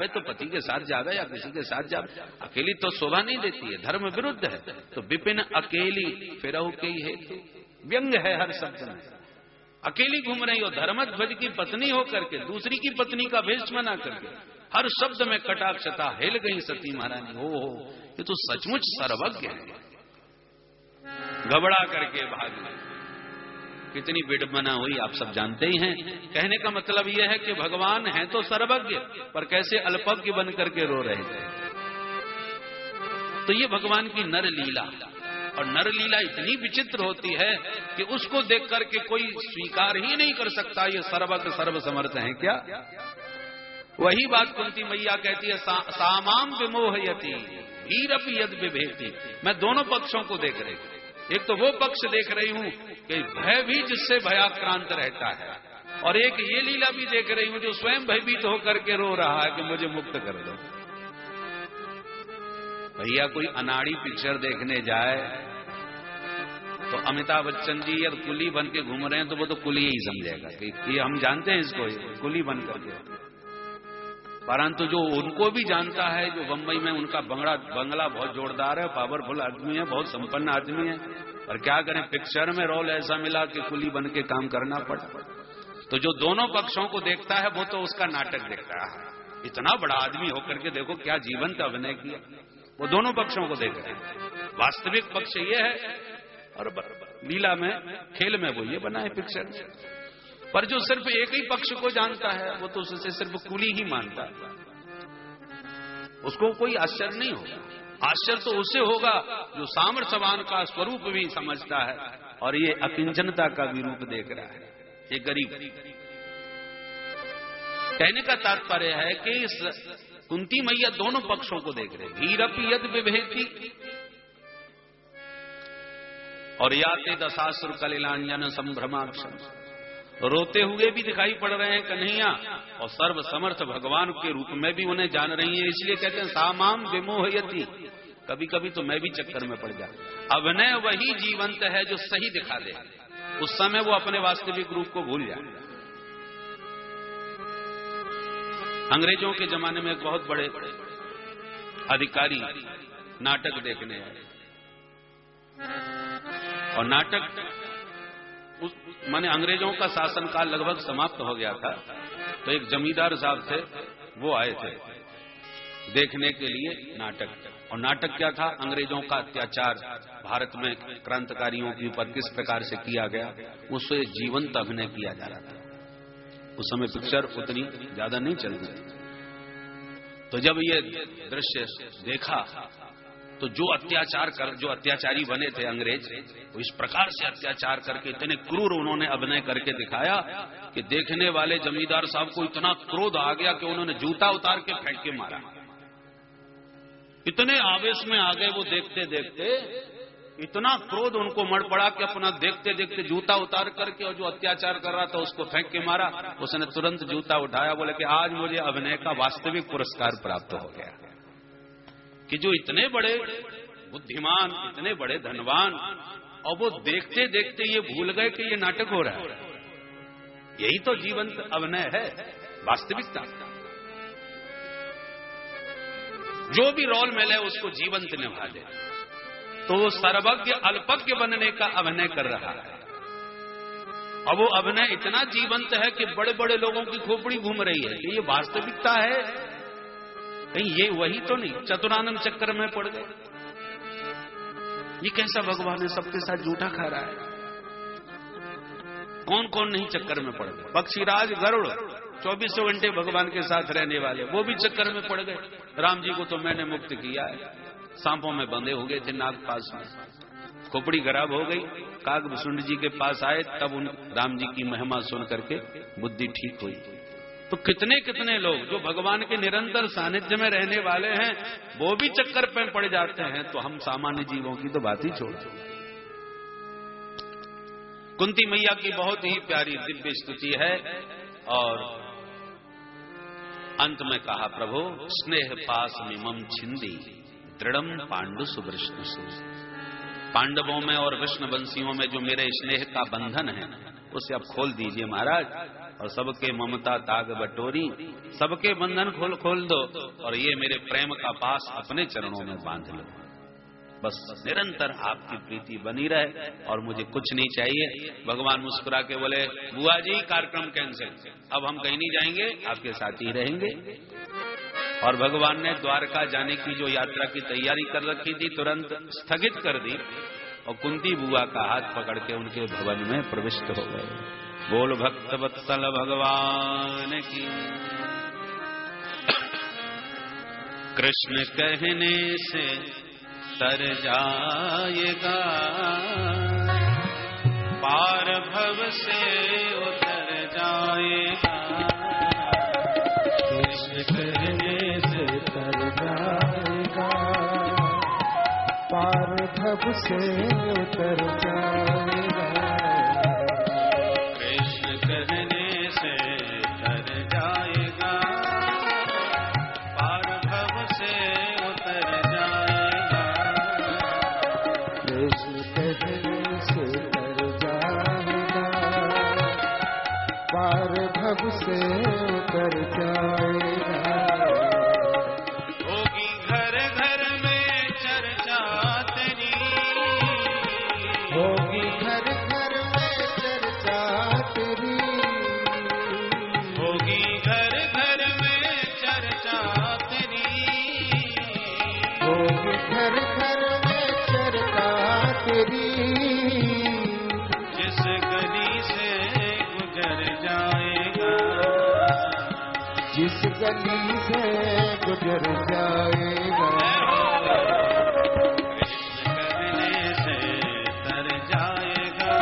तो पति के साथ जावे या किसी के साथ जावे, अकेली तो शोभा नहीं देती है, धर्म विरुद्ध है। तो विपिन अकेली फिरहु के ही हेतु, व्यंग है हर शब्द में। अकेली घूम रही हो, धर्मध्वज की पत्नी हो करके दूसरी की पत्नी का भेष बना करके, हर शब्द में कटाक्षता, हिल गई सती महारानी। हो ये तो सचमुच सर्वज्ञ है। घबरा करके भाग गए। कितनी विडंबना हुई आप सब जानते ही हैं। कहने का मतलब यह है कि भगवान है तो सर्वज्ञ, पर कैसे अल्पज्ञ बन करके रो रहे थे। तो ये भगवान की नर लीला, और नर लीला इतनी विचित्र होती है कि उसको देख करके कोई स्वीकार ही नहीं कर सकता ये सर्वज्ञ सर्वसमर्थ है क्या। वही बात कुंती मैया कहती है, सामाम विमोहयति धीरपि यद विभेति। मैं दोनों पक्षों को देख रही हूं। एक तो वो पक्ष देख रही हूं कि भय भी जिससे भयाक्रांत रहता है, और एक ये लीला भी देख रही हूं जो स्वयं भयभीत होकर के रो रहा है कि मुझे मुक्त कर दो। भैया कोई अनाड़ी पिक्चर देखने जाए तो अमिताभ बच्चन जी यार कुली बन के घूम रहे हैं तो वो तो कुली ही समझेगा कि ये हम जानते हैं इसको, कुली बन करके। परंतु जो उनको भी जानता है, जो बंबई में उनका बंगला बहुत जोरदार है, पावरफुल आदमी है, बहुत संपन्न आदमी है, और क्या करें पिक्चर में रोल ऐसा मिला कि कुली बन के काम करना पड़ा। तो जो दोनों पक्षों को देखता है वो तो उसका नाटक देखता है। इतना बड़ा आदमी होकर के देखो क्या जीवंत अभिनय किया, वो दोनों पक्षों को देख रहे हैं। वास्तविक पक्ष ये है और लीला में, खेल में वो ये बना है पिक्चर। पर जो सिर्फ एक ही पक्ष को जानता है वो तो उससे सिर्फ कुली ही मानता है, उसको कोई आश्चर्य नहीं होगा। आश्चर्य तो उससे होगा जो सामर्थ्यवान का स्वरूप भी समझता है और ये अकिंचनता का भी रूप देख रहा है, ये गरीब। कहने का तात्पर्य है कि इस कुंती मैया दोनों पक्षों को देख रहे, धीरपि यद विभेति, और याते दशासुर कलिलांजन संभ्रमाक्षम, रोते हुए भी दिखाई पड़ रहे हैं कन्हैया, और सर्व समर्थ भगवान के रूप में भी उन्हें जान रही है। इसलिए कहते हैं सामाम विमोहयति। कभी कभी तो मैं भी चक्कर में पड़ जाता। अभिनय वही जीवंत है जो सही दिखा दे, उस समय वो अपने वास्तविक रूप को भूल जाए। अंग्रेजों के जमाने में एक बहुत बड़े अधिकारी नाटक देखने आए, और नाटक माने अंग्रेजों का शासनकाल लगभग समाप्त हो गया था। तो एक जमींदार साहब थे, वो आए थे देखने के लिए नाटक। और नाटक क्या था, अंग्रेजों का अत्याचार भारत में क्रांतिकारियों के ऊपर किस प्रकार से किया गया, उससे जीवंत अभिनय किया जा रहा था। उस समय पिक्चर उतनी ज्यादा नहीं चल रही थी। तो जब ये दृश्य देखा तो जो अत्याचारी बने थे अंग्रेज, वो इस प्रकार से अत्याचार करके इतने क्रूर उन्होंने अभिनय करके दिखाया कि देखने वाले जमींदार साहब को इतना क्रोध आ गया कि उन्होंने जूता उतार के फेंक के मारा। इतने आवेश में आ गए वो देखते देखते, इतना क्रोध उनको मर पड़ा कि अपना देखते देखते जूता उतार करके, और जो अत्याचार कर रहा था उसको फेंक के मारा। उसने तुरंत जूता उठाया, बोले कि आज मुझे अभिनय का वास्तविक पुरस्कार प्राप्त हो गया कि जो इतने बड़े बुद्धिमान, इतने बड़े धनवान, और वो देखते देखते ये भूल गए कि ये नाटक हो रहा है। यही तो जीवंत अभिनय है, वास्तविकता। जो भी रोल मिले उसको जीवंत निभा दे। तो वो सर्वज्ञ अल्पज्ञ बनने का अभिनय कर रहा है, और वो अभिनय इतना जीवंत है कि बड़े बड़े लोगों की खोपड़ी घूम रही है कि ये वास्तविकता है, कहीं ये वही तो नहीं। चतुरानंद चक्कर में पड़ गए। ये कैसा भगवान है, सबके साथ झूठा खा रहा है। कौन कौन नहीं चक्कर में पड़ गए। पक्षीराज गरुड़ 24 घंटे भगवान के साथ रहने वाले, वो भी चक्कर में पड़ गए। राम जी को तो मैंने मुक्त किया है, सांपों में बंधे हो गए थे नाग पास में, खोपड़ी खराब हो गई। कागभूषुंड जी के पास आए, तब उन राम जी की महिमा सुन करके बुद्धि ठीक हुई। तो कितने कितने लोग जो भगवान के निरंतर सानिध्य में रहने वाले हैं, वो भी चक्कर पे पड़ जाते हैं, तो हम सामान्य जीवों की तो बात ही छोड़ दो। कुंती मैया की बहुत ही प्यारी दिव्य स्तुति है, और अंत में कहा, प्रभु स्नेह पास मिमम छिंदी दृढ़म पांडु सुवृष्ण सु। पांडवों में और विष्णुवंशियों में जो मेरे स्नेह का बंधन है उसे आप खोल दीजिए महाराज। और सबके ममता ताग बटोरी, सबके बंधन खोल खोल दो और ये मेरे प्रेम का पास अपने चरणों में बांध लो। बस निरंतर आपकी प्रीति बनी रहे और मुझे कुछ नहीं चाहिए। भगवान मुस्कुरा के बोले, बुआ जी कार्यक्रम कैंसिल, अब हम कहीं नहीं जाएंगे, आपके साथ ही रहेंगे। और भगवान ने द्वारका जाने की जो यात्रा की तैयारी कर रखी थी तुरंत स्थगित कर दी और कुंती बुआ का हाथ पकड़ के उनके भवन में प्रविष्ट हो गए। बोल भक्त वत्सल भगवान की। कृष्ण कहने से तर जाएगा, पार भव से उतर जाएगा। कृष्ण कहने से तर जाएगा, पार भव से उतर जाएगा। कृष्ण कहने से तर जाएगा, पार भव से उतर जाएगा। कृष्ण कहने से तर जाएगा, पार भव से उतर जाएगा। होगी घर घर में चर्चा तेरी, होगी घर घर में चर्चा तेरी, होगी घर घर में चर्चा तेरी। होगी घर घर में चर्चा तेरी। जिस गली से गुजर जाएगा, जिस गली से गुजर जाएगा। कृष्ण कहने से तर जाएगा,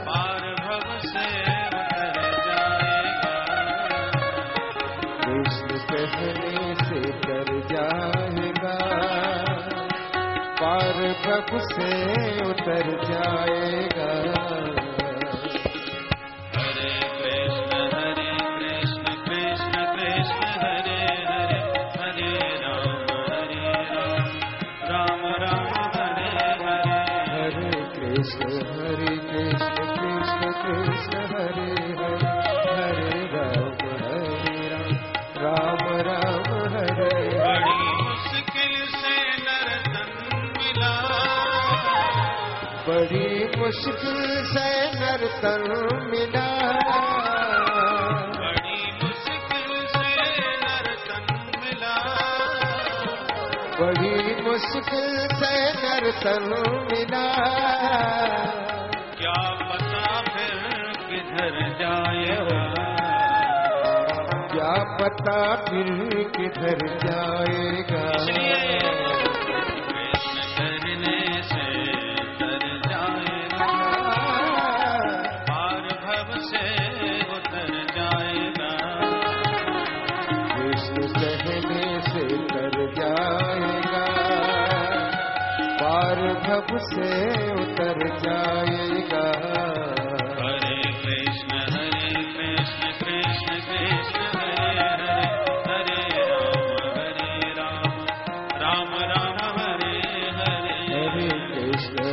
पार भव से उतर जाएगा। कृष्ण कहने से तर जाएगा, पार भव से उतर जाएगा। हरे कृष्ण कृष्ण कृष्ण हरे हरे, हरे राम राम राम हरे हरे। हरे कृष्ण कृष्ण कृष्ण हरे हरे, हरे राम राम राम हरे हरे। बड़ी मुश्किल से नरतन मिला, बड़ी मुश्किल से नर्तन मिला। बड़ी मुश्किल से नरतन मिला। बड़ी मुश्किल से नर्तन मिला। क्या पता फिर किधर जाएगा, क्या पता फिर किधर जाएगा। इसलिए कृष्ण कहने से तर जाएगा, पार भव से उतर जाएगा। कृष्ण कहने से तर जाएगा, पार भव से उतर जाएगा। हरे कृष्ण कृष्ण कृष्ण हरे हरे, हरे राम राम राम हरे हरे। हरे कृष्ण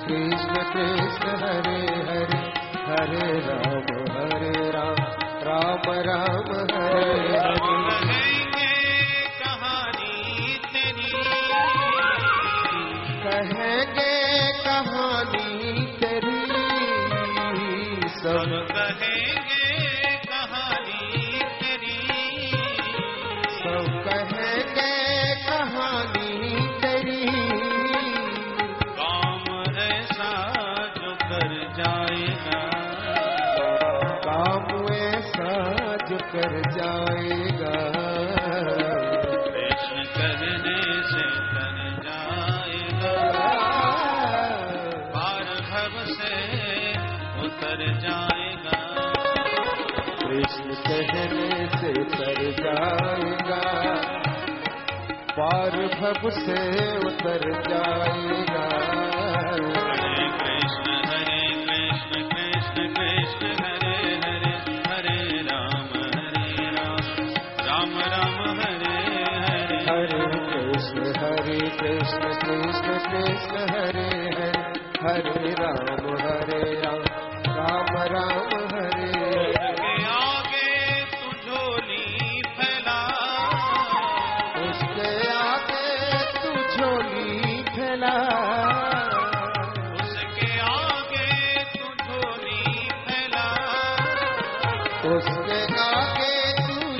कृष्ण कृष्ण हरे हरे, हरे राम राम राम हरे सब हरे। कहेंगे कहानी तेरी, कहेंगे कहानी तेरी। सब सब कहेंगे कहानी तेरी। सब कहेंगे कहानी तेरी। काम ऐसा जो कर जाएगा, काम ऐसा जो कर जाएगा। कृष्ण कहने से तर जाएगा, पार भव से उतर जाएगा। कृष्ण कहने से तर जाएगा, पार भव से उतर जाएगा। हरे कृष्ण कृष्ण कृष्ण हरे हरे, हरे राम राम राम हरे हरे। हरे कृष्ण कृष्ण कृष्ण हरे हरे, हरे राम राम राम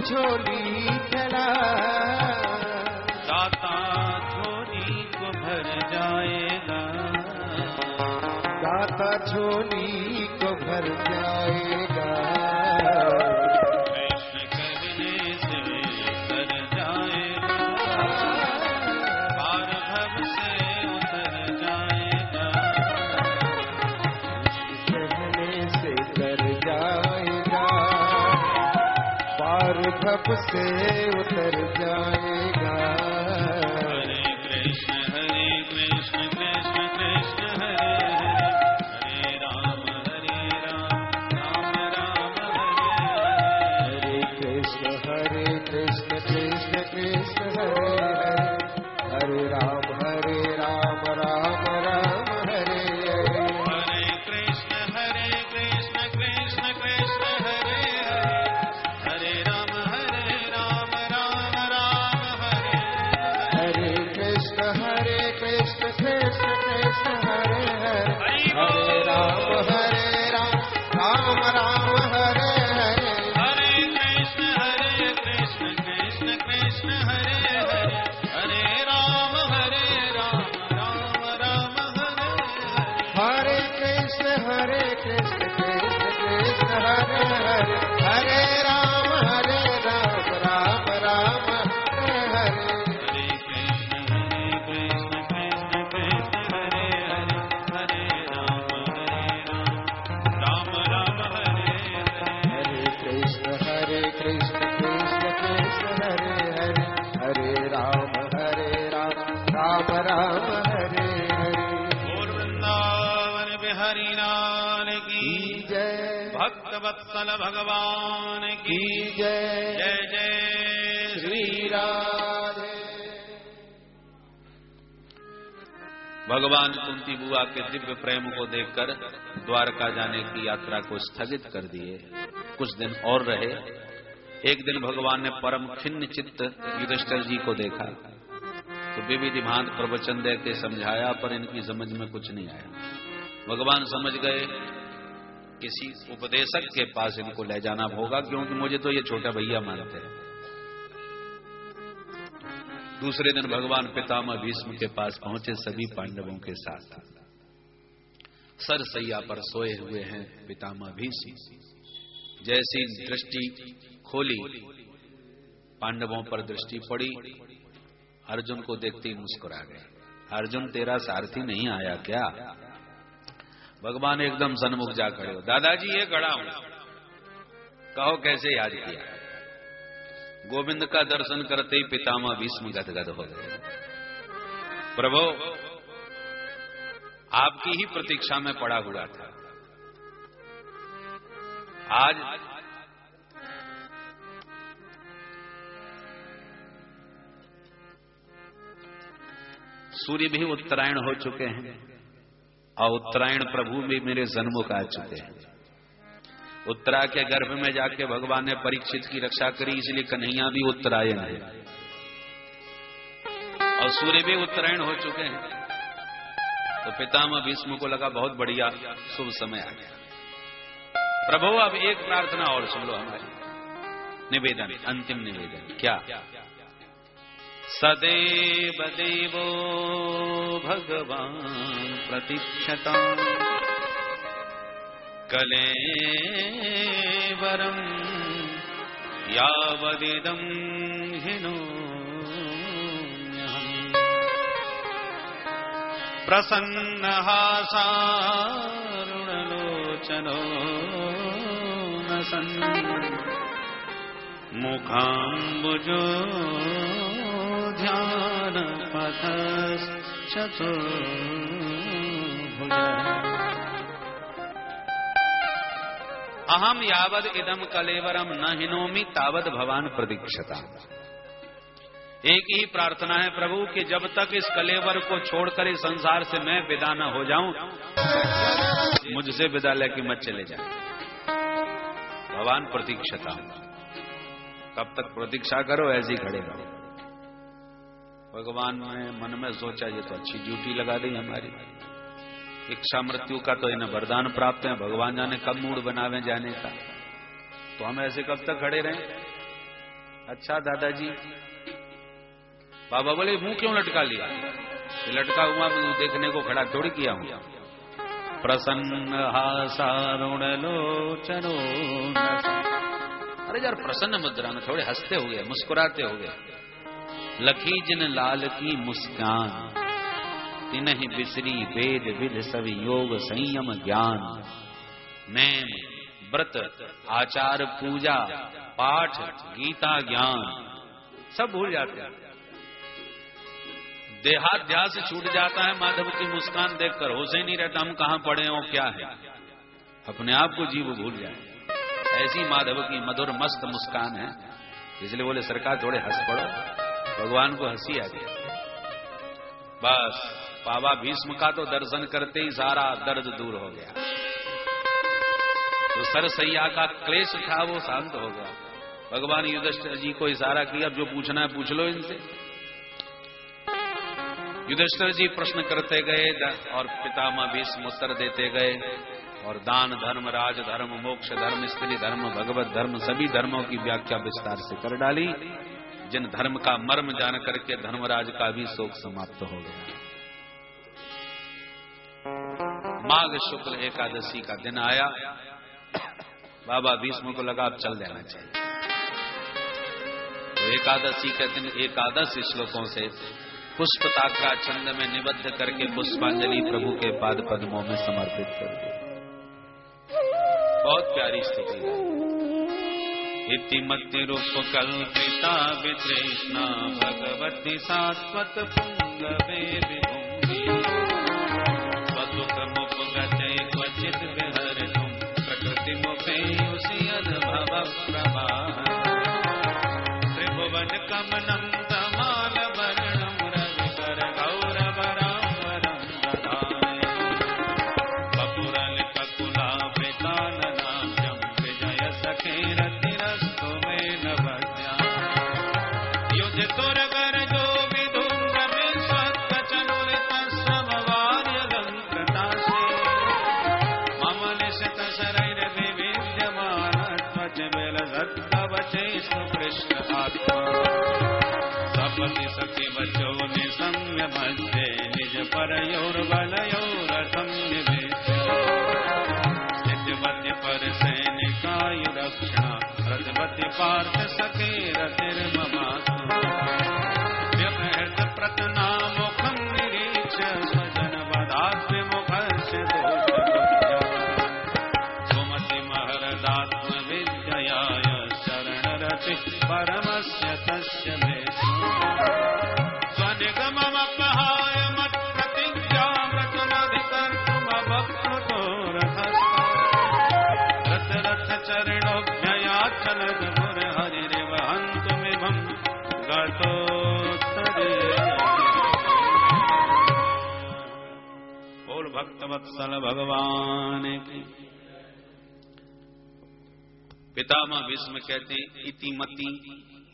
झोली फैला, दाता झोली को भर जाएगा, दाता झोली को भर जाएगा। कृष्ण कहने से कर जाएगा, पार भव से उतर जाएगा, कहने से कर जाएगा, पार भव से उतर जाएगा। हरे कृष्ण कृष्ण कृष्ण हरे हरे, हरे राम राम राम हरे हरे। हरे कृष्ण कृष्ण कृष्ण हरे हरे, हरे राम राम राम हरे हरे। हरे कृष्ण कृष्ण कृष्ण हरे हरे, हरे राम राम राम हरे हरे। हरे कृष्ण कृष्ण कृष्ण हरे हरे, हरे राम राम राम हरे हरे। हरे कृष्ण कृष्ण कृष्ण हरे हरे, हरे राम राम राम हरे हरे। हरे कृष्ण कृष्ण कृष्ण हरे हरे, हरे राम राम राम हरे हरे। हरे कृष्ण कृष्ण कृष्ण हरे हरे, हरे राम राम हरे हरे। हरे कृष्ण कृष्ण कृष्ण हरे हरे, हरे राम राम हरे हरे। और वृंदावन बिहारी लाल की जय, भक्त वत्सल भगवान की जय जय जय श्री राधे। भगवान कुंती बुआ के दिव्य प्रेम को देखकर द्वारका जाने की यात्रा को स्थगित कर दिए। कुछ दिन और रहे। एक दिन भगवान ने परम खिन्न चित्त युधिष्ठिर जी को देखा तो विविध भांत प्रवचन दे के समझाया, पर इनकी समझ में कुछ नहीं आया। भगवान समझ गए किसी उपदेशक के पास इनको ले जाना होगा, क्योंकि मुझे तो ये छोटा भैया मानते हैं। दूसरे दिन भगवान पितामह भीष्म के पास पहुंचे सभी पांडवों के साथ। सरसैया पर सोए हुए हैं पितामह भीष्म। जैसी दृष्टि खोली, पांडवों पर दृष्टि पड़ी, अर्जुन को देखते ही मुस्कुरा गए। अर्जुन तेरा सारथी नहीं आया क्या? भगवान एकदम सन्मुख जा खड़े हो। दादाजी ये खड़ा हूं, कहो कैसे याद किया? गोविंद का दर्शन करते ही पितामह भीष्म गदगद हो गए। प्रभु आपकी ही प्रतीक्षा में पड़ा हुआ था। आज सूर्य भी उत्तरायण हो चुके हैं और उत्तरायण प्रभु भी मेरे सन्मुख आ चुके हैं। उत्तरा के गर्भ में जाके भगवान ने परीक्षित की रक्षा करी, इसलिए कन्हैया भी उत्तरायण है और सूर्य भी उत्तरायण हो चुके हैं। तो पितामह भीष्म को लगा बहुत बढ़िया शुभ समय आ गया। प्रभु अब एक प्रार्थना और सुन लो हमारी। निवेदन, अंतिम निवेदन। क्या? सदैव देवो भगवान प्रतीक्षता कलेवरम यावदिदं हिनोम्यहम् प्रसन्नहासारुणलोचनो न सन् मुखाम्बुजो ध्यानपथश्चतुर्भुजः अहम यावद इदम कलेवरम न हिनोमि तावद भवान प्रतीक्षता। एक ही प्रार्थना है प्रभु कि जब तक इस कलेवर को छोड़कर इस संसार से मैं विदा न हो जाऊं, मुझसे विदा लेके मत चले जाए। भगवान प्रतीक्षता। कब तक प्रतीक्षा करो, ऐसे ही खड़े रहो। भगवान ने मन में सोचा ये तो अच्छी ड्यूटी लगा दी हमारी। इच्छा मृत्यु का तो इन्हें वरदान प्राप्त है, भगवान जाने कब मूड बनावे जाने का। तो हम ऐसे कब तक खड़े रहें? अच्छा दादाजी। बाबा बोले मुंह क्यों लटका लिया? लटका हुआ मैं देखने को खड़ा थोड़ी किया हूं। प्रसन्न हासारुण लोचनो। अरे यार प्रसन्न मुद्रा में थोड़े हंसते हो गए, मुस्कुराते हो गए। लखी जिन लाल की मुस्कान, तिन्हि बिसरी वेद विध सब योग संयम ज्ञान। नेम व्रत आचार पूजा पाठ गीता ज्ञान सब भूल जाते हैं। देहाध्यास छूट जाता है माधव की मुस्कान देखकर, होश ही नहीं रहता हम कहां पड़े हो क्या है, अपने आप को जीव भूल जाए। ऐसी माधव की मधुर मस्त मुस्कान है। इसलिए बोले सरकार थोड़े हंस पड़ो, भगवान को हंसी आ गई। बस बाबा भीष्म का तो दर्शन करते ही सारा दर्द दूर हो गया। जो सरसैया का क्लेश था वो शांत हो गया। भगवान युधिष्ठिर जी को इशारा किया, अब जो पूछना है पूछ लो इनसे। युधिष्ठिर जी प्रश्न करते गए और पितामह भीष्म उत्तर देते गए, और दान धर्म राज धर्म मोक्ष धर्म स्त्री धर्म भगवत धर्म सभी धर्मों की व्याख्या विस्तार से कर डाली। जिन धर्म का मर्म जान करके धर्मराज का भी शोक समाप्त हो गया। माघ शुक्ल एकादशी का दिन आया। बाबा भीष्म को लगा अब चल देना चाहिए। तो एकादशी के दिन एकादश श्लोकों से पुष्पताक्रा छंद में निबद्ध करके पुष्पांजलि प्रभु के पाद पद्मों में समर्पित कर दी। बहुत प्यारी स्तुति है। इतिमति रूप कल्पिता वितृष्णा भगवती सात्वत पुंगवे विभूमि। स्वसुख मुपगते क्वचित विहरतुम प्रकृति मुपेयुषि अनुभव प्रवाह। त्रिभुवन कमनं तमाल वर्णं रविकर गौरव रामवरं दधाने। बपुरल ककुला वृताननाभ्यं विजय सखे रतिरस्तु मे नभज्ञा। युध तुरगर जो विधुंग में स्वत्वचनुरित समवार्यलंकृतासे। मम निशित शरैर विविध्यमान त्वच विलसत्कवचे सुकृष्ण आत्मा। सपति सखि वचो निसंग मध्ये निज परयोर्बलयोरथं निवेश्य। नित्यवद्य पर सैनिकायु रक्षणा रथवति पार्थ सखे रतिर्ममात्मा। व्यपहृत प्रतनामुखं निरीक्ष्य स्वजन वदात्म मुखस्य दोषगुप्त्या। सुमति महरदात्म विद्ययाय शरणरति परमस्य तस्य भेषः। स्वनिगममपहाय मत्प्रतिज्ञामृतमधिकर्तुमवक्तृतो रथस्थ। रथ रथ चरणोऽभ्ययाचलद मुरहरिरिव हन्तुमिमं गतोत्तरे। बोल भक्तवत्सल भगवान की। पितामह भीष्म कहते इतिमति,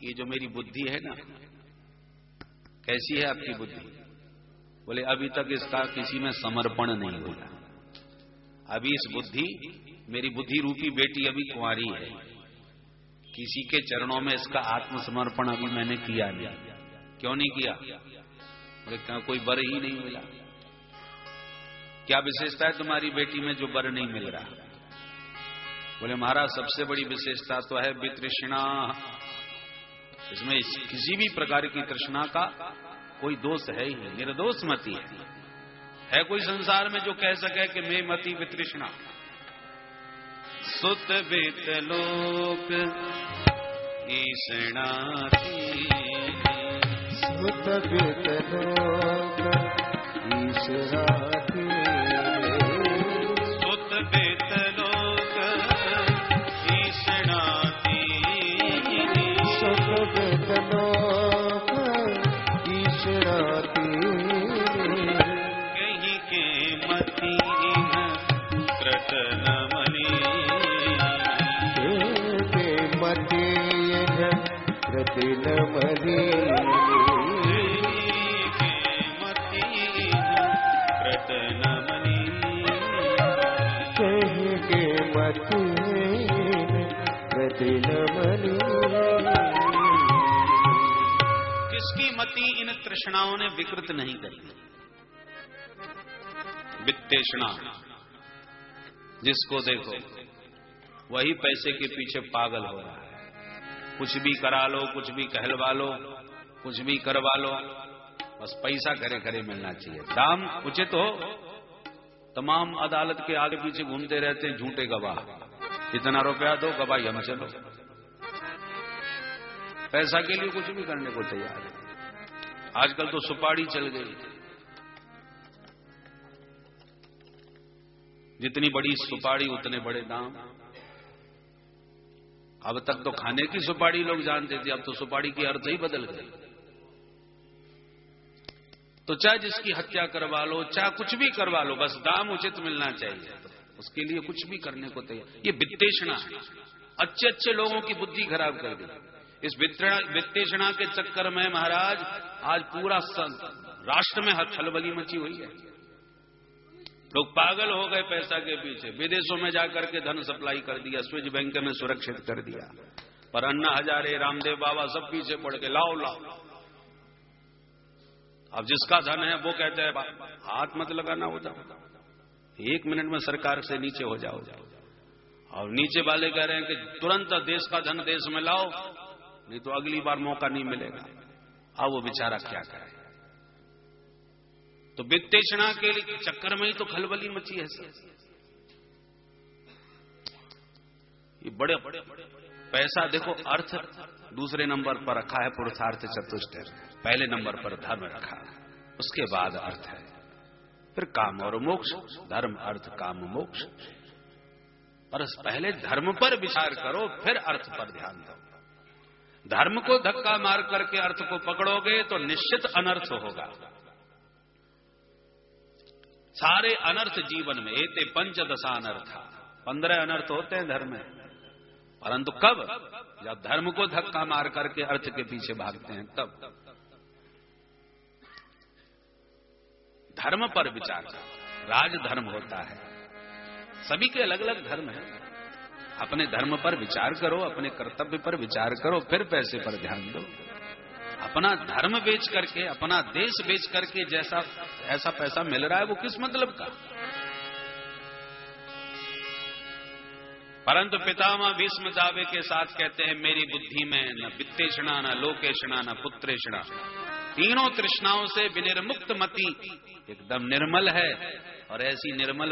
ये जो मेरी बुद्धि है ना, कैसी है आपकी बुद्धि? बोले अभी तक इसका किसी में समर्पण नहीं हुआ। अभी इस बुद्धि, मेरी बुद्धि रूपी बेटी अभी कुंवारी है, किसी के चरणों में इसका आत्मसमर्पण अभी मैंने किया नहीं। क्यों नहीं किया? बोले कोई वर ही नहीं मिला। क्या विशेषता है तुम्हारी बेटी में जो वर नहीं मिल रहा? बोले महाराज सबसे बड़ी विशेषता तो है वितृष्णा। इसमें किसी भी प्रकार की तृष्णा का कोई दोष है ही नहीं, निर्दोष मति है कोई संसार में जो कह सके कि मैं मति वितृष्णा। सुत बेत लोक ईषणाति। सुत बेत लोक ईषणाति। सुत बेत लोक ईषणाति। सुत बेत लोक ईषणाति। कहीं के मति कृतनमणि। के मति कृतनमणि। कहीं के मति कृतनमणि। मति इन तृष्णाओं ने विकृत नहीं करी। वित्तेषणा, जिसको देखो वही पैसे के पीछे पागल हो रहा है। कुछ भी करा लो, कुछ भी कहलवा लो, कुछ भी करवा लो, बस पैसा खरे खरे मिलना चाहिए। दाम उचित हो, तमाम अदालत के आगे पीछे घूमते रहते हैं झूठे गवाह। इतना रुपया दो, गवाही हम चलो। पैसा के लिए कुछ भी करने को तैयार है। आजकल तो सुपारी चल गई, जितनी बड़ी सुपारी उतने बड़े दाम। अब तक तो खाने की सुपारी लोग जानते थे, अब तो सुपारी की अर्थ ही बदल गई। तो चाहे जिसकी हत्या करवा लो, चाहे कुछ भी करवा लो, बस दाम उचित मिलना चाहिए, तो उसके लिए कुछ भी करने को तैयार। ये वित्तेषणा अच्छे अच्छे लोगों की बुद्धि खराब कर दी। इस वित्तेषणा के चक्कर में महाराज आज पूरा राष्ट्र में खलबली मची हुई है। लोग पागल हो गए पैसा के पीछे। विदेशों में जाकर के धन सप्लाई कर दिया, स्विस बैंक में सुरक्षित कर दिया, पर अन्ना हजारे, रामदेव बाबा सब पीछे पड़ के लाओ लाओ। अब जिसका धन है वो कहते हैं हाथ मत लगाना, हो जाओ 1 मिनट में सरकार से नीचे हो जाओ। और नीचे वाले कह रहे हैं कि तुरंत देश का धन देश में लाओ, नहीं तो अगली बार मौका नहीं मिलेगा। अब वो बेचारा क्या करे। तो वित्तेषणा के चक्कर में ही तो खलबली मची है। ये बड़े पैसा देखो, अर्थ दूसरे नंबर पर रखा है, पुरुषार्थ चतुष्टय पहले नंबर पर धर्म रखा है, उसके बाद अर्थ है, फिर काम और मोक्ष। धर्म अर्थ काम मोक्ष। पर पहले धर्म पर विचार करो, फिर अर्थ पर ध्यान दो। धर्म को धक्का मार करके अर्थ को पकड़ोगे तो निश्चित अनर्थ होगा। सारे अनर्थ जीवन में एते पंचदशा अनर्थ, 15 अनर्थ होते हैं धर्म में। परंतु कब? जब धर्म को धक्का मार करके अर्थ के पीछे भागते हैं तब। धर्म पर विचार, राजधर्म होता है। सभी के अलग अलग धर्म है। अपने धर्म पर विचार करो, अपने कर्तव्य पर विचार करो, फिर पैसे पर ध्यान दो। अपना धर्म बेच करके, अपना देश बेच करके जैसा ऐसा पैसा मिल रहा है वो किस मतलब का? परंतु पितामह भीष्म दावे के साथ कहते हैं, मेरी बुद्धि में न वित्तेषणा, न लोकेषणा, न पुत्रेषणा, तीनों तृष्णाओं से विनिर्मुक्त मति एकदम निर्मल है। और ऐसी निर्मल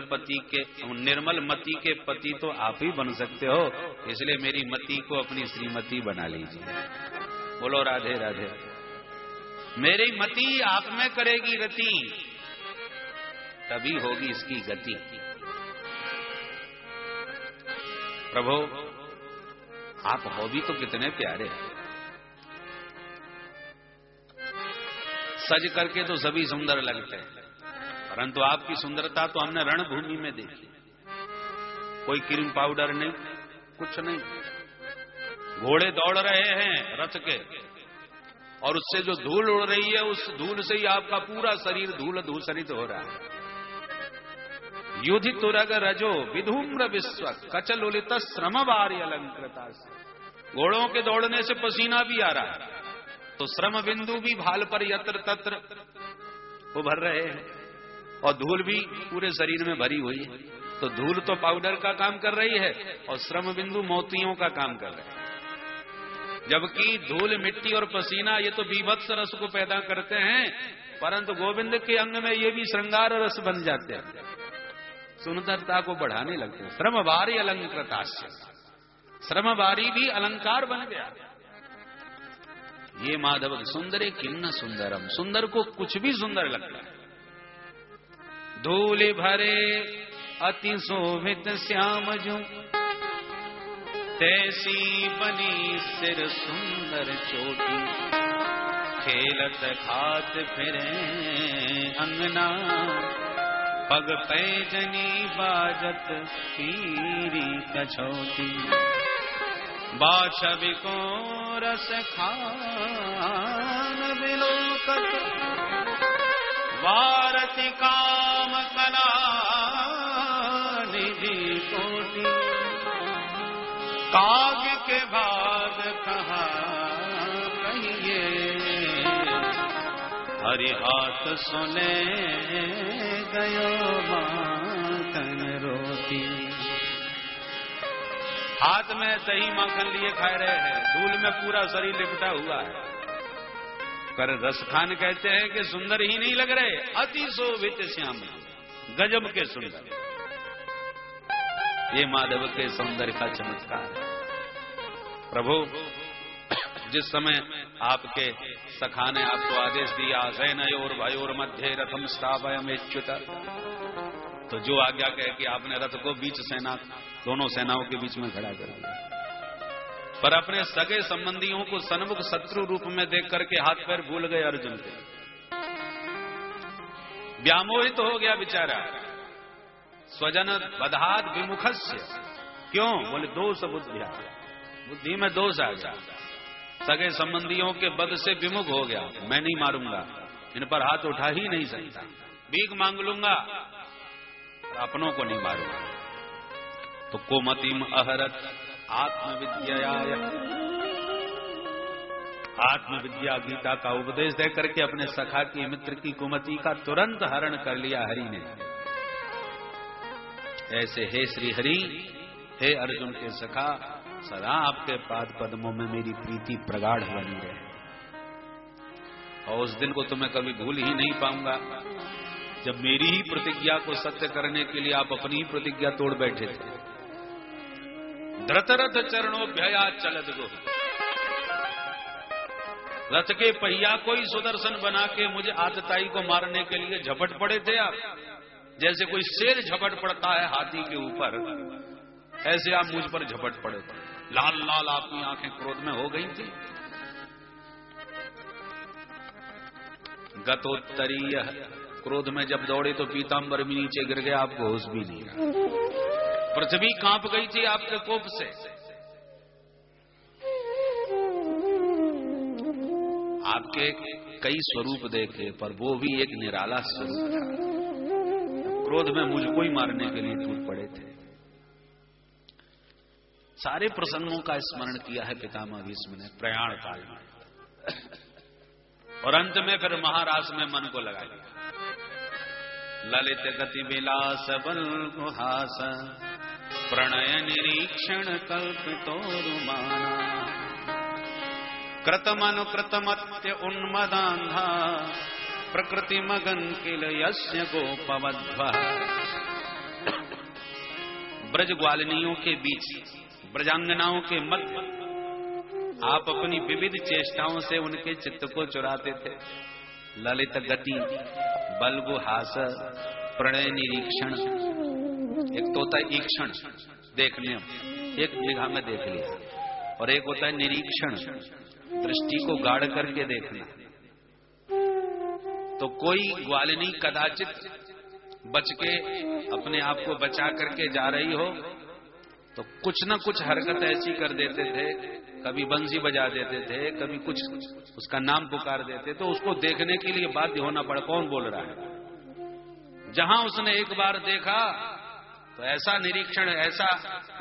मति के पति तो आप ही बन सकते हो, इसलिए मेरी मति को अपनी श्रीमती बना लीजिए। बोलो राधे राधे। मेरी मति आप में करेगी रति, तभी होगी इसकी गति। प्रभु आप हो भी तो कितने प्यारे। सज करके तो सभी सुंदर लगते हैं, परंतु आपकी सुंदरता तो हमने रणभूमि में देखी। कोई क्रीम पाउडर नहीं, कुछ नहीं। घोड़े दौड़ रहे हैं रथ के, और उससे जो धूल उड़ रही है उस धूल से ही आपका पूरा शरीर धूल धूसरित हो रहा है। युधि तुरग रजो विधूम्र विश्व कचल उलित श्रम वार्य अलंकृता। घोड़ों के दौड़ने से पसीना भी आ रहा है, तो श्रम बिंदु भी भाल पर यत्र तत्र उभर रहे हैं, और धूल भी पूरे शरीर में भरी हुई है। तो धूल तो पाउडर का काम कर रही है और श्रम बिंदु मोतियों का काम कर रहे हैं। जबकि धूल, मिट्टी और पसीना ये तो बीभत्स रस को पैदा करते हैं, परंतु गोविंद के अंग में ये भी श्रृंगार रस बन जाते हैं, सुंदरता को बढ़ाने लगते हैं। श्रम वारी अलंकृतास्य, श्रम वारी भी अलंकार बन गया। ये माधव सुंदरे किन्न सुंदरम, सुंदर को कुछ भी सुंदर लगता है। धूलि भरे अति शोभित श्याम जू, तैसी बनी सिर सुंदर चोटी, खेलत खात फिरे अंगना, पग पैजनी बाजत पीरी कछौटी, बाछविको रस खान विलोकत, वारति काम कला निधि कोटि, काग के भाग कहा कहिए, हरि हाथ सुने गयो माखन रोटी। हाथ में दही माखन लिए खा रहे हैं, धूल में पूरा शरीर लिपटा हुआ है। कर रस खान कहते हैं कि सुंदर ही नहीं लग रहे, अति शोभित श्याम, गजब के सुंदर। ये माधव के सौंदर्य का चमत्कार है। प्रभु जिस समय आपके सखा ने आपको आदेश दिया सेनयोर भयोर मध्य रथम स्थापयमेच्युत, तो जो आज्ञा कहे कि आपने रथ को बीच सेना, दोनों सेनाओं के बीच में खड़ा कर दिया, पर अपने सगे संबंधियों को सन्मुख शत्रु रूप में देख करके हाथ पैर भूल गए अर्जुन के। व्यामोहित हो गया बेचारा। स्वजन बधात विमुखस्य, क्यों? बोले दोष बुद्धिया, बुद्धि में दोष आ गया। सगे संबंधियों के बद से विमुख हो गया। मैं नहीं मारूंगा, इन पर हाथ उठा ही नहीं सकता, भीख मांग लूंगा, अपनों को नहीं मारूंगा। तो कोमतिम अहरत आत्मविद्याय, आत्मविद्या गीता का उपदेश दे करके अपने सखा की मित्र की कुमति का तुरंत हरण कर लिया हरि ने। ऐसे हे श्री हरि, हे अर्जुन के सखा, सदा आपके पाद पद्मों में मेरी प्रीति प्रगाढ़ बनी रहे, और उस दिन को तो मैं कभी भूल ही नहीं पाऊंगा जब मेरी ही प्रतिज्ञा को सत्य करने के लिए आप अपनी ही प्रतिज्ञा तोड़ बैठे थे। धृतरथ चरणोभ्यया चलत गो, रथ के पहिया को ही सुदर्शन बना के मुझे आतताई को मारने के लिए झपट पड़े थे आप। जैसे कोई शेर झपट पड़ता है हाथी के ऊपर, ऐसे आप मुझ पर झपट पड़े थे। लाल लाल आपकी आंखें क्रोध में हो गई थी। गतोत्तरीय, क्रोध में जब दौड़े तो पीतांबर भी नीचे गिर गया, आपको होश भी नहीं रहा। पृथ्वी कांप गई थी आपके कोप से। आपके कई स्वरूप देखे, पर वो भी एक निराला स्वरूप था। क्रोध में मुझको ही मारने के लिए टूट पड़े थे। सारे प्रसंगों का स्मरण किया है पितामह भीष्म ने प्रयाण काल में, और अंत में फिर महाराज में मन को लगा लिया। ललित गति विलास बल गुहास, प्रणय निरीक्षण कल्पितोरुमाना, कृतमनुकृतमत्य उन्मदान्धा, प्रकृति मगन किल यस्य गोपवध्वः। ब्रज ग्वालिनियों के बीच, ब्रजांगनाओं के मध्य आप अपनी विविध चेष्टाओं से उनके चित्त को चुराते थे। ललित गति, बलगुहास, प्रणय निरीक्षण, एक तो होता है ईक्षण, देखने, एक निगाह में देख लिया, और एक होता है निरीक्षण, दृष्टि को गाढ़ करके देखना। तो कोई ग्वालिनी कदाचित बच के अपने आप को बचा करके जा रही हो तो कुछ न कुछ हरकत ऐसी कर देते थे, कभी बंसी बजा देते थे, कभी कुछ उसका नाम पुकार देते, तो उसको देखने के लिए बाध्य होना पड़ा, कौन बोल रहा है। जहां उसने एक बार देखा तो ऐसा निरीक्षण, ऐसा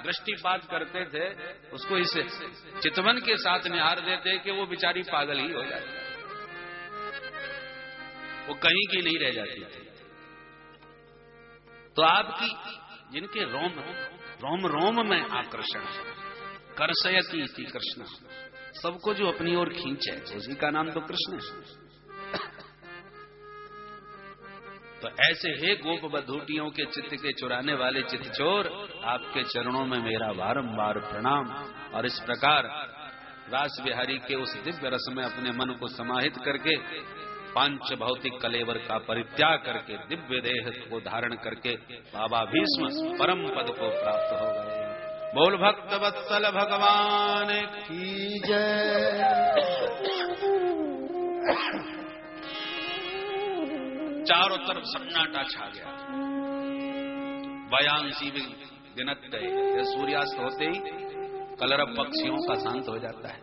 दृष्टिपात करते थे, उसको इस चितवन के साथ निहार देते कि वो बेचारी पागल ही हो जाती, वो कहीं की नहीं रह जाती थी। तो आपकी जिनके रोम रोम में आकर्षण, कर्षयति इति कृष्ण, सबको जो अपनी ओर खींचे उसी का नाम तो कृष्ण है। तो ऐसे हे गोप बधूटियों के चित्त के चुराने वाले चित्तचोर, आपके चरणों में मेरा बारंबार प्रणाम। और इस प्रकार रास बिहारी के उस दिव्य रस में अपने मन को समाहित करके, पांच भौतिक कलेवर का परित्याग करके, दिव्य देह को धारण करके बाबा भीष्म परम पद को प्राप्त हो गए। बोल भक्त वत्सल भगवान की जय। चारों तरफ सन्नाटा छा गया। वयांसी दिनत गए, सूर्यास्त होते ही कलरव पक्षियों का शांत हो जाता है।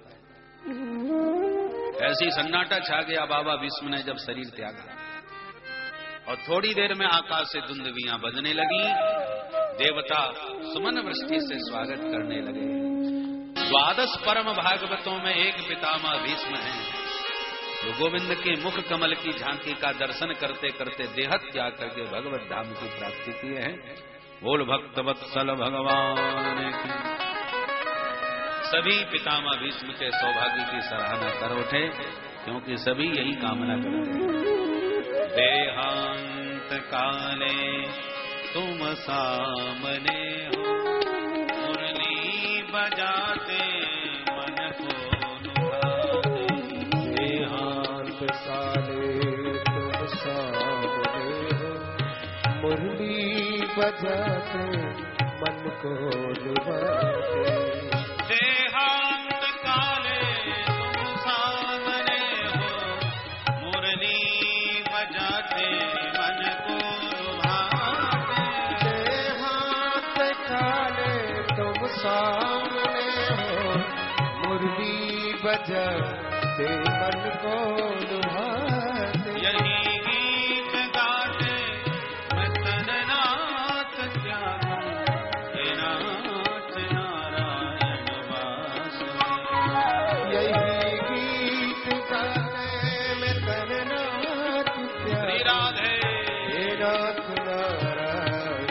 ऐसी सन्नाटा छा गया बाबा भीष्म ने जब शरीर त्यागा, और थोड़ी देर में आकाश से दुंदुभियां बजने लगी, देवता सुमन वृष्टि से स्वागत करने लगे। 12 परम भागवतों में एक पितामह भीष्म है, जो गोविंद के मुख कमल की झांकी का दर्शन करते करते देह त्याग करके भगवत धाम की प्राप्ति किए हैं। बोल भक्त वत्सल भगवान की। सभी पितामह भीष्म के सौभाग्य की सराहना कर उठे, क्योंकि सभी यही कामना करते हैं। देहांत काले तुम सामने हो, मुरली बजाते मन को लुभाते। देहांत काले तुम सामने हो, मुरली बजाते मन को लुभाते। देहांत काले तुम सामने हो, मुरली बजाते मन को लुभाते। देहांत काले तुम सामने हो, मुरली बजाते मन को लुभाते। यही गीत गाते मैं तननाथ त्यागूं, हे नाथ नारायण वासुदेव। यही गीत गाते मैं तननाथ श्री राधे हे नाथ नारायण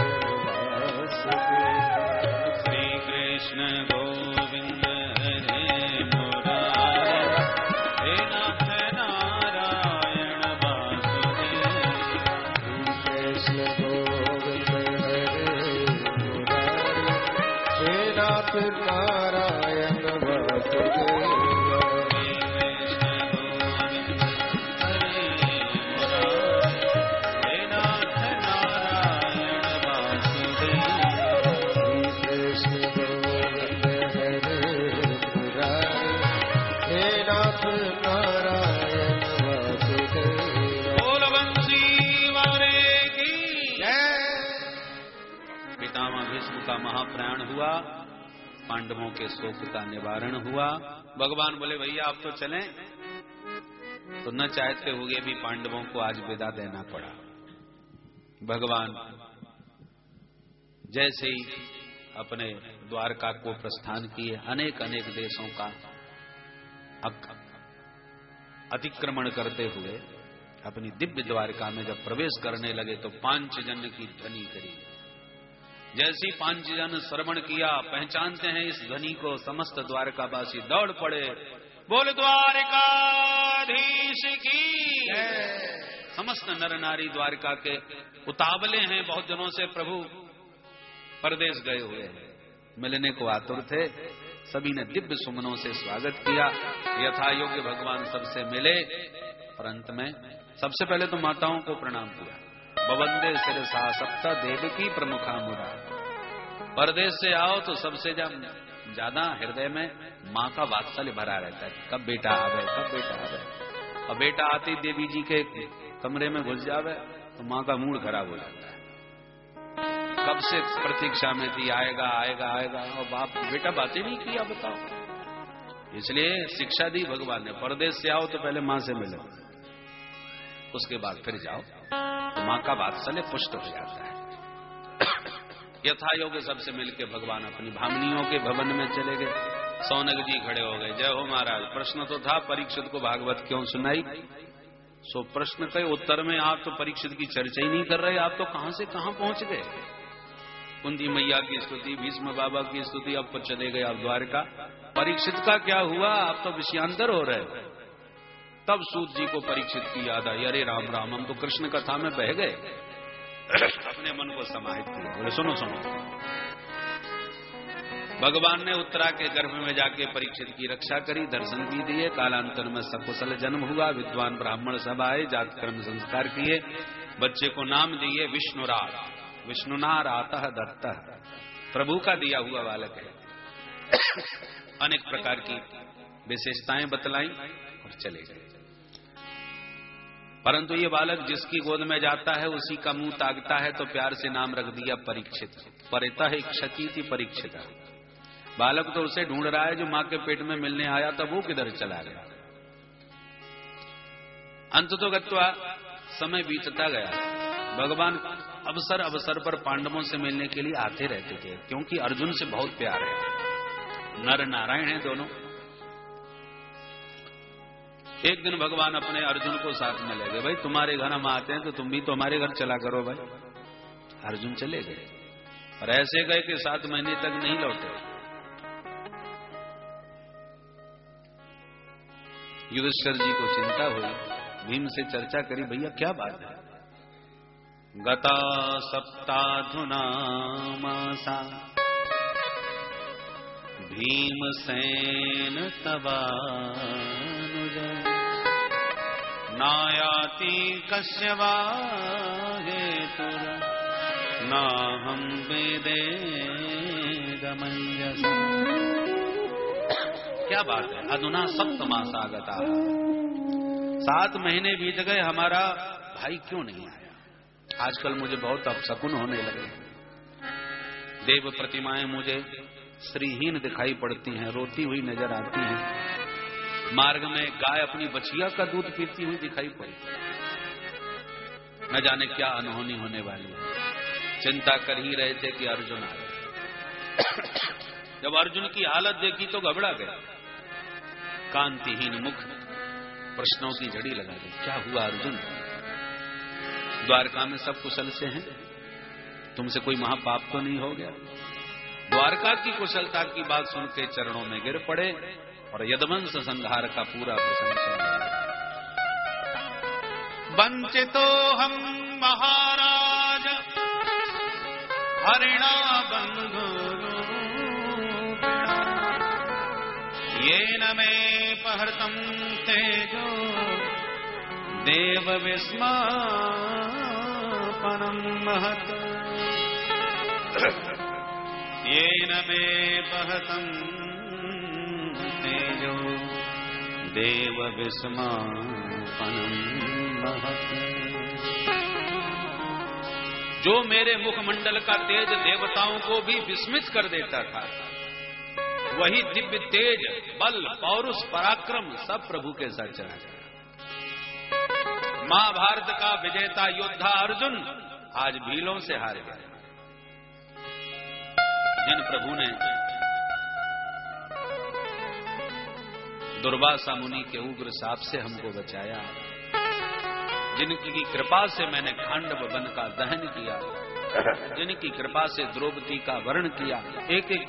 वासुदेव। श्री कृष्ण गोविंद हरे मुरारे, हे नाथ नारायण वासुदेव। कृष्ण गोविंद हरे मुरारे, हे नाथ नारायण वासुदेव। कृष्ण गोविंद हरे मुरारे, हे नाथ नारायण वासुदेव। बोल बंसी वाले की जय। पितामह भीष्म का महाप्रयाण हुआ, पांडवों के शोक का निवारण हुआ। भगवान बोले भैया आप तो चलें, तो न चाहते हुए भी पांडवों को आज विदा देना पड़ा। भगवान जैसे ही अपने द्वारका को प्रस्थान किए, अनेक अनेक देशों का अतिक्रमण करते हुए अपनी दिव्य द्वारका में जब प्रवेश करने लगे तो पांचजन्य की ध्वनि करी। जैसी पांचजन श्रवण किया, पहचानते हैं इस ध्वनि को, समस्त द्वारकावासी दौड़ पड़े। बोल द्वारकाधीश की। समस्त नर नारी द्वारका के उतावले हैं, बहुत दिनों से प्रभु परदेश गए हुए हैं, मिलने को आतुर थे। सभी ने दिव्य सुमनों से स्वागत किया, यथा योग्य भगवान सबसे मिले। और अंत में सबसे पहले तो माताओं को प्रणाम किया। बवंदे शिरसा सप्त देवकी प्रमुखा मुरा। परदेश से आओ तो सबसे ज्यादा हृदय में माँ का वात्सल्य भरा रहता है, कब बेटा आवे, कब बेटा आवे। और बेटा आती देवी जी के कमरे में घुस जावे तो माँ का मूड खराब हो जाता है। कब से प्रतीक्षा में थी, आएगा आएगा आएगा, और बाप बेटा बातें नहीं किया, बताओ। इसलिए शिक्षा दी भगवान ने, परदेश से आओ तो पहले माँ से मिलो, उसके बाद फिर जाओ, तो माँ का वात्सल्य पुष्ट हो जाता है। यथा योग सबसे मिलके भगवान अपनी भामनियों के भवन में चले गए। सौनक जी खड़े हो गए, जय हो महाराज। प्रश्न तो था परीक्षित को भागवत क्यों सुनाई, सो प्रश्न के उत्तर में आप तो परीक्षित की चर्चा ही नहीं कर रहे, आप तो कहां से कहां पहुंच गए। कुंती मैया की स्तुति, भीष्म बाबा की स्तुति, अब तो चले गए आप द्वारका। परीक्षित का क्या हुआ, आप तो विषयांतर हो रहे हो। तब सूत जी को परीक्षित की याद आई, अरे राम राम, हम तो कृष्ण कथा में बह गए। अपने मन को समाहित किया, बोले सुनो सुनो। भगवान ने उत्तरा के गर्भ में जाके परीक्षित की रक्षा करी, दर्शन भी दिए। कालांतर में सकुशल जन्म हुआ, विद्वान ब्राह्मण सब आए, जात कर्म संस्कार किए, बच्चे को नाम दिए विष्णुरात। विष्णुनारातः दत्तः, प्रभु का दिया हुआ बालक है। अनेक प्रकार की विशेषताएं बतलाई और चले गए। परंतु ये बालक जिसकी गोद में जाता है उसी का मुंह ताकता है, तो प्यार से नाम रख दिया परीक्षित। परितः क्षति थी परीक्षित। बालक तो उसे ढूंढ रहा है जो मां के पेट में मिलने आया था, वो किधर चला गया। अंत तो गत्वा समय बीतता गया। भगवान अवसर अवसर पर पांडवों से मिलने के लिए आते रहते थे, क्योंकि अर्जुन से बहुत प्यार है, नर नारायण है दोनों। एक दिन भगवान अपने अर्जुन को साथ में ले गए। भाई तुम्हारे घर हम आते हैं तो तुम भी तो हमारे घर चला करो भाई। अर्जुन चले गए और ऐसे गए कि 7 महीने तक नहीं लौटे। युधिष्ठिर जी को चिंता हुई, भीम से चर्चा करी, भैया क्या बात है। गता सप्ताधुना मासा भीमसेन तवानुज नायाति कश्यवा हेतुर नाहं वेदेदमंजसा। क्या बात है, अधुना सप्तमासा गता, 7 महीने बीत गए, हमारा भाई क्यों नहीं आया। आजकल मुझे बहुत अपशकुन होने लगे। देव प्रतिमाएं मुझे श्रीहीन दिखाई पड़ती हैं, रोती हुई नजर आती हैं। मार्ग में गाय अपनी बछिया का दूध पीती हुई दिखाई पड़ी। न जाने क्या अनहोनी होने वाली है। चिंता कर ही रहे थे कि अर्जुन आए। जब अर्जुन की हालत देखी तो घबरा गए। कांतिहीन मुख, प्रश्नों की झड़ी लगा दी। क्या हुआ अर्जुन? द्वारका में सब कुशल से हैं? तुमसे कोई महापाप तो नहीं हो गया? द्वारका की कुशलता की बात सुन के चरणों में गिर पड़े और यदवंश संहार का पूरा प्रशंसा। वंचितो हम महाराज हरिणा बंधु येन मे पहर्तम तेजो देव विस्मापनम महत् येन मे पहतं तेजो देव विस्मापनम महत्। जो मेरे मुखमंडल का तेज देवताओं को भी विस्मित कर देता था, वही दिव्य तेज, बल, पौरुष, पराक्रम सब प्रभु के साथ चला गया। महाभारत का विजेता योद्धा अर्जुन आज भीलों से हार गया। जिन प्रभु ने दुर्वासा मुनि के उग्र शाप से हमको बचाया, जिनकी कृपा से मैंने खांडव वन का दहन किया, जिनकी कृपा से द्रौपदी का वरण किया, एक एक